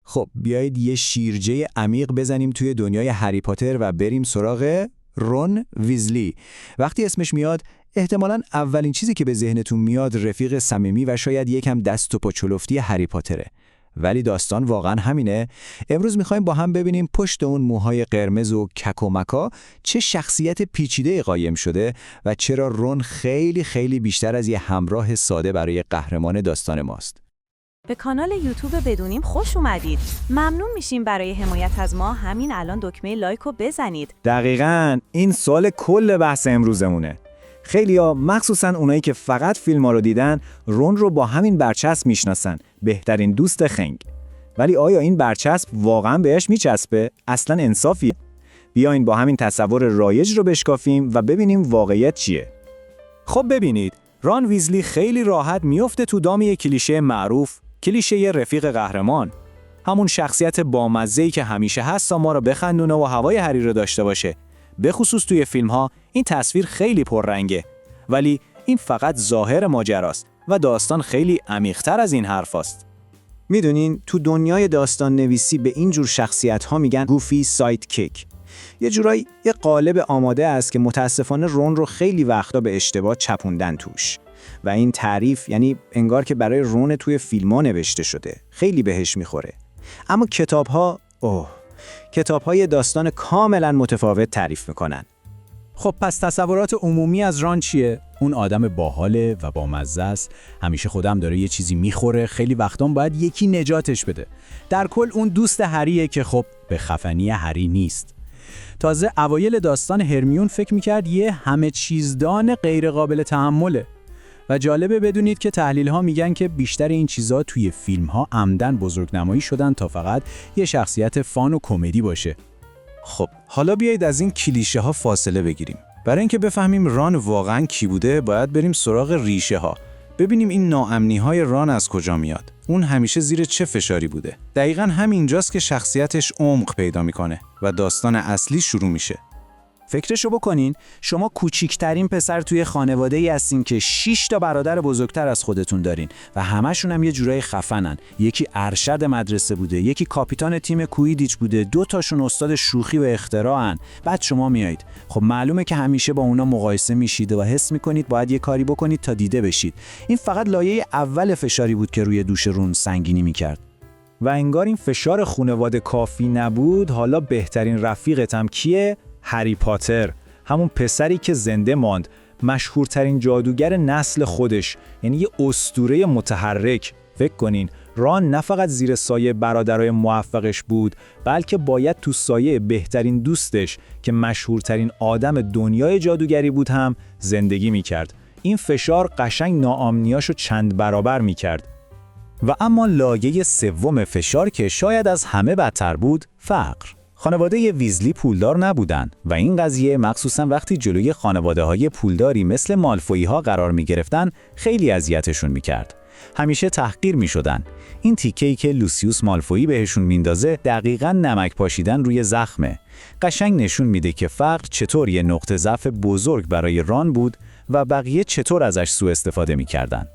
خب بیایید یه شیرجه عمیق بزنیم توی دنیای هری پاتر و بریم سراغ رون ویزلی. وقتی اسمش میاد احتمالاً اولین چیزی که به ذهنتون میاد رفیق صمیمی و شاید یکم دست و پا چلفتی هری پاتره. ولی داستان واقعاً همینه؟ امروز میخوایم با هم ببینیم پشت اون موهای قرمز و کک و مکا چه شخصیت پیچیده قایم شده و چرا رون خیلی خیلی بیشتر از یه همراه ساده برای قهرمان داستان ماست. به کانال یوتیوب بدونیم خوش اومدید. ممنون میشیم برای حمایت از ما همین الان دکمه لایک رو بزنید. دقیقاً این سوال کل بحث امروزمونه. خیلیا مخصوصاً اونایی که فقط فیلم‌ها رو دیدن رون رو با همین برچسب میشناسن، بهترین دوست خنگ. ولی آیا این برچسب واقعاً بهش میچسبه؟ اصلاً انصافیه؟ بیاین با همین تصور رایج رو بشکافیم و ببینیم واقعیت چیه. خب ببینید، رون ویزلی خیلی راحت میفته تو دام یک کلیشه معروف، کلیشه رفیق قهرمان. همون شخصیت بامزه‌ای که همیشه هست تا ما رو بخندونه و هوای هری رو داشته باشه. به خصوص توی فیلم‌ها این تصویر خیلی پررنگه. ولی این فقط ظاهر ماجراست و داستان خیلی عمیق‌تر از این حرفاست. میدونین تو دنیای داستان نویسی به این جور شخصیت‌ها میگن گوفی سایدکیک. یه جورایی یه قالب آماده است که متاسفانه رون رو خیلی وقتا به اشتباه چپوندن توش. و این تعریف یعنی انگار که برای رون توی فیلم‌ها نوشته شده. خیلی بهش میخوره. اما کتاب‌های داستان کاملا متفاوت تعریف میکنن. خب پس تصورات عمومی از رون چیه؟ اون آدم باحاله و بامزه است، همیشه خودم داره یه چیزی میخوره، خیلی وقتا باید یکی نجاتش بده. در کل اون دوست هریه که خب به خفنی هری نیست. تازه اوایل داستان هرمیون فکر میکرد یه همه چیزدان غیر قابل تحمله. و جالبه بدونید که تحلیل‌ها میگن که بیشتر این چیزا توی فیلم‌ها عمدن بزرگنمایی شدن تا فقط یه شخصیت فان و کمدی باشه. خب حالا بیایید از این کلیشه ها فاصله بگیریم. برای اینکه بفهمیم رون واقعاً کی بوده باید بریم سراغ ریشه ها. ببینیم این ناامنی‌های رون از کجا میاد. اون همیشه زیر چه فشاری بوده. دقیقاً همینجاست که شخصیتش عمق پیدا میکنه و داستان اصلی شروع میشه. فکرشو بکنین، شما کوچیکترین پسر توی خانواده‌ای هستین که 6 تا برادر بزرگتر از خودتون دارین و همشون هم یه جورای خفنن. یکی ارشد مدرسه بوده، یکی کاپیتان تیم کویدیچ بوده، 2 تاشون استاد شوخی و اختراعن. بعد شما میایید. خب معلومه که همیشه با اونا مقایسه میشید و حس میکنید باید یه کاری بکنید تا دیده بشید. این فقط لایه اول فشاری بود که روی دوش رون سنگینی میکرد. و انگار این فشار خانواده کافی نبود، حالا بهترین رفیقت هم کیه؟ هری پاتر، همون پسری که زنده ماند، مشهورترین جادوگر نسل خودش، یعنی یه اسطوره متحرک. فکر کنین رون نه فقط زیر سایه برادرای موفقش بود، بلکه باید تو سایه بهترین دوستش که مشهورترین آدم دنیای جادوگری بود هم زندگی میکرد. این فشار قشنگ ناامنیاشو چند برابر میکرد. و اما لایه سوم فشار که شاید از همه بدتر بود، فقر. خانواده ویزلی پولدار نبودن و این قضیه مخصوصا وقتی جلوی خانواده‌های پولداری مثل مالفوی‌ها قرار می‌گرفتن خیلی اذیتشون می‌کرد. همیشه تحقیر می‌شدن. این تیکه‌ای که لوسیوس مالفوی بهشون میندازه دقیقاً نمک پاشیدن روی زخمه. قشنگ نشون میده که فقر چطور یه نقطه ضعف بزرگ برای رون بود و بقیه چطور ازش سوء استفاده می‌کردن.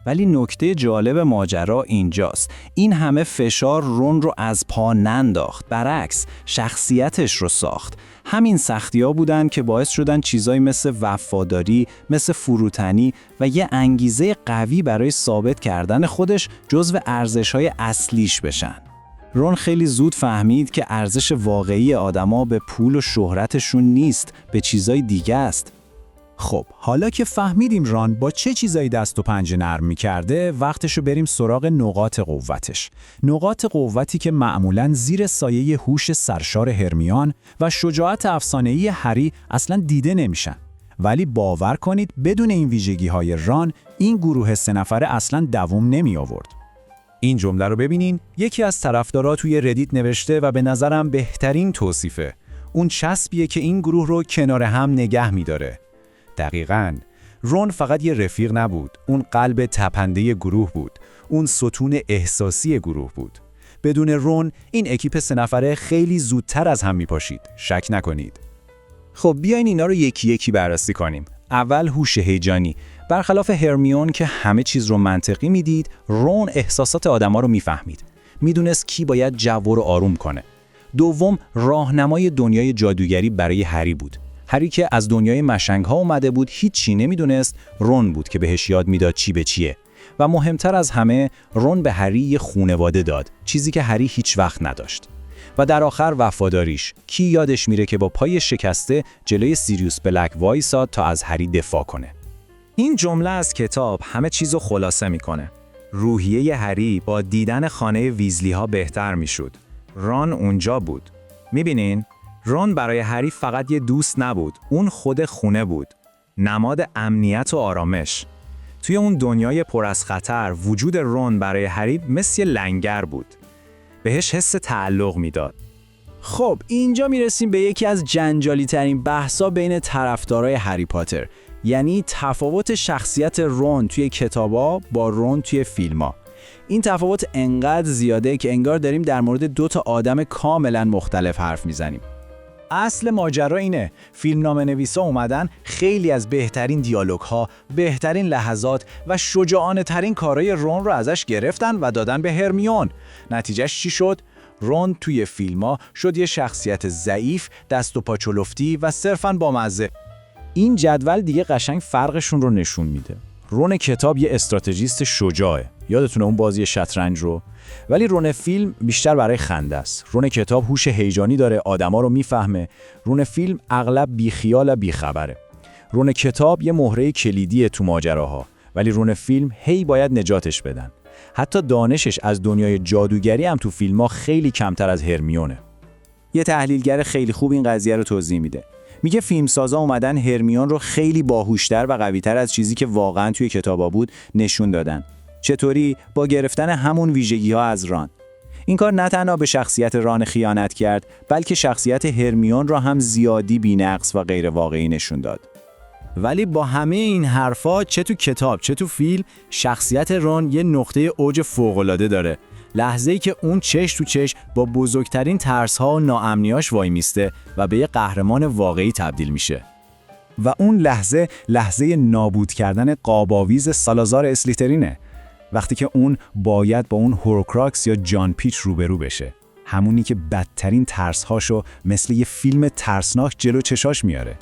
ولی نکته جالب ماجرا اینجاست. این همه فشار رون رو از پا ننداخت. برعکس شخصیتش رو ساخت. همین سختی‌ها بودن که باعث شدن چیزایی مثل وفاداری، مثل فروتنی و یه انگیزه قوی برای ثابت کردن خودش جزو ارزش‌های اصلیش بشن. رون خیلی زود فهمید که ارزش واقعی آدما به پول و شهرتشون نیست، به چیزای دیگه است. خب حالا که فهمیدیم رون با چه چیزایی دست و پنجه نرم می‌کرده، وقتشو بریم سراغ نقاط قوتش. نقاط قوتی که معمولاً زیر سایه هوش سرشار هرمیون و شجاعت افسانه‌ای هری اصلاً دیده نمیشن. ولی باور کنید بدون این ویژگی‌های رون این گروه 3 نفره اصلاً دوام نمی آورد. این جمله رو ببینین، یکی از طرفدارا توی ردیت نوشته و به نظرم بهترین توصیفه. اون چسبیه که این گروه رو کنار هم نگه می‌داره. دقیقاً، رون فقط یه رفیق نبود، اون قلب تپنده گروه بود، اون ستون احساسی گروه بود. بدون رون این اکیپ 3 نفره خیلی زودتر از هم میپاشید، شک نکنید. خب بیاین اینا رو یکی یکی بررسی کنیم. اول هوش هیجانی. برخلاف هرمیون که همه چیز رو منطقی میدید، رون احساسات آدما رو میفهمید. میدونست کی باید جو رو آروم کنه. دوم، راهنمای دنیای جادوگری برای هری بود. هری که از دنیای مشنگ‌ها اومده بود، هیچی نمیدونست. رون بود که بهش یاد میداد چی به چیه. و مهمتر از همه، رون به هری یه خونواده داد، چیزی که هری هیچ وقت نداشت. و در آخر وفاداریش. کی یادش میره که با پای شکسته جلوی سیریوس بلک وایساد تا از هری دفاع کنه. این جمله از کتاب همه چیزو خلاصه میکنه. روحیه هری با دیدن خانه ویزلی ها بهتر میشد. رون اونجا بود. میبینین؟ رون برای هری فقط یه دوست نبود، اون خود خونه بود. نماد امنیت و آرامش. توی اون دنیای پر از خطر، وجود رون برای هری مثل لنگر بود. بهش حس تعلق میداد. خب اینجا میرسیم به یکی از جنجالی ترین بحثا بین طرفدارای هری پاتر، یعنی تفاوت شخصیت رون توی کتابا با رون توی فیلم‌ها. این تفاوت انقدر زیاده که انگار داریم در مورد دو تا آدم کاملا مختلف حرف میزنیم. اصل ماجرا اینه، فیلمنامه‌نویسا اومدن خیلی از بهترین دیالوگ‌ها، بهترین لحظات و شجاعانه ترین کارهای رون رو ازش گرفتن و دادن به هرمیون. نتیجهش چی شد؟ رون توی فیلم‌ها شد یه شخصیت ضعیف، دست و پا چلفتی و صرفاً بامزه. این جدول دیگه قشنگ فرقشون رو نشون میده. رون کتاب یه استراتژیست شجاعه. یادتونه اون بازی شطرنج رو؟ ولی رون فیلم بیشتر برای خنده است. رون کتاب هوش هیجانی داره، آدما رو میفهمه. رون فیلم اغلب بیخیال و بیخبره. رون کتاب یه مهره کلیدیه تو ماجراها، ولی رون فیلم هی باید نجاتش بدن. حتی دانشش از دنیای جادوگری هم تو فیلم‌ها خیلی کمتر از هرمیونه. یه تحلیلگر خیلی خوب این قضیه رو توضیح میده. میگه فیلمسازا اومدن هرمیون رو خیلی باهوشتر و قوی‌تر از چیزی که واقعا توی کتابا بود نشون دادن. چطوری؟ با گرفتن همون ویژگی‌ها از ران. این کار نه تنها به شخصیت ران خیانت کرد، بلکه شخصیت هرمیون را هم زیادی بی‌نقص و غیر واقعی نشون داد. ولی با همه این حرفا، چه تو کتاب چه تو فیلم، شخصیت رون یه نقطه اوج فوق‌العاده داره. لحظه‌ای که اون چش تو چش با بزرگترین ترس‌ها و ناامنیاش وای میسته و به یه قهرمان واقعی تبدیل میشه. و اون لحظه نابود کردن قاب‌آویز سالازار اسلیترینه. وقتی که اون باید با اون هورکراکس یا جان پیچ روبرو بشه. همونی که بدترین ترس‌هاشو مثل یه فیلم ترسناک جلو چشاش میاره.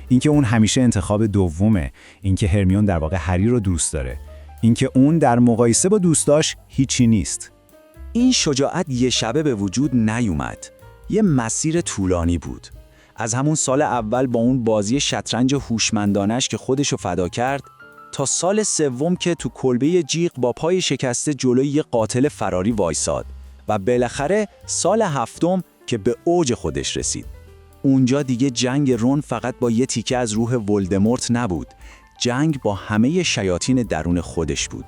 اینکه اون همیشه انتخاب دومه، اینکه هرمیون در واقع هری رو دوست داره، اینکه اون در مقایسه با دوستاش هیچی نیست. این شجاعت یه شبه به وجود نیومد. یه مسیر طولانی بود. از همون سال اول با اون بازی شطرنج هوشمندانش که خودشو فدا کرد، تا سال سوم که تو کلبه جیغ با پای شکسته جلوی یه قاتل فراری وایساد و بالاخره سال هفتم که به اوج خودش رسید. اونجا دیگه جنگ رون فقط با یه تیکه از روح ولدمورت نبود. جنگ با همه شیاطین درون خودش بود.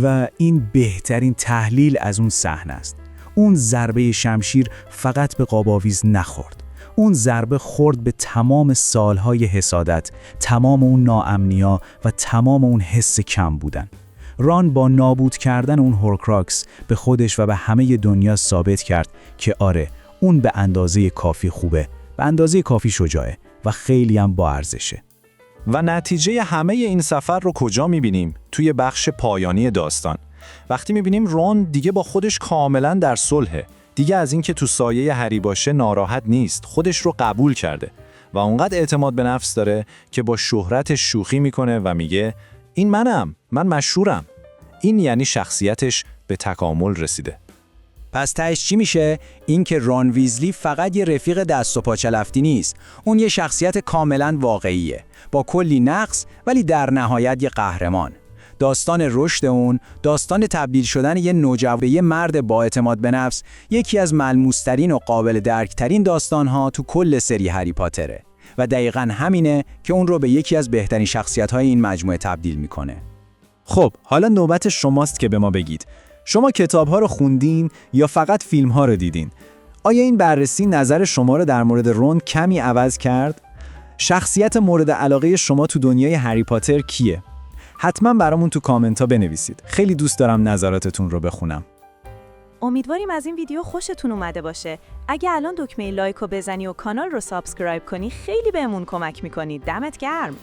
و این بهترین تحلیل از اون صحنه است. اون ضربه شمشیر فقط به قاب‌آویز نخورد. اون ضربه خورد به تمام سالهای حسادت، تمام اون ناامنیا و تمام اون حس کم بودن. ران با نابود کردن اون هورکراکس به خودش و به همه دنیا ثابت کرد که آره، اون به اندازه کافی خوبه، به اندازه کافی شجاعه و خیلی هم با ارزشه. و نتیجه همه این سفر رو کجا می‌بینیم؟ توی بخش پایانی داستان. وقتی می‌بینیم رون دیگه با خودش کاملاً در صلحه. دیگه از این که تو سایه هری باشه ناراحت نیست، خودش رو قبول کرده و اونقدر اعتماد به نفس داره که با شهرتش شوخی میکنه و میگه این من مشهورم. این یعنی شخصیتش به تکامل رسیده. پس تهش چی میشه؟ این که ران ویزلی فقط یه رفیق دست و پا چلفتی نیست. اون یه شخصیت کاملا واقعیه، با کلی نقص ولی در نهایت یه قهرمان. داستان رشد اون، داستان تبدیل شدن یه نوجوان به یه مرد با اعتماد به نفس، یکی از ملموس‌ترین و قابل درک‌ترین داستان‌ها تو کل سری هری پاتره و دقیقاً همینه که اون رو به یکی از بهترین شخصیت‌های این مجموعه تبدیل میکنه. خب حالا نوبت شماست که به ما بگید شما کتاب‌ها رو خوندین یا فقط فیلم‌ها رو دیدین؟ آیا این بررسی نظر شما رو در مورد رون کمی عوض کرد؟ شخصیت مورد علاقه شما تو دنیای هری پاتر کیه؟ حتما برامون تو کامنت‌ها بنویسید. خیلی دوست دارم نظراتتون رو بخونم. امیدواریم از این ویدیو خوشتون اومده باشه. اگه الان دکمه لایک رو بزنی و کانال رو سابسکرایب کنی خیلی بهمون کمک می‌کنی. دمت گرم.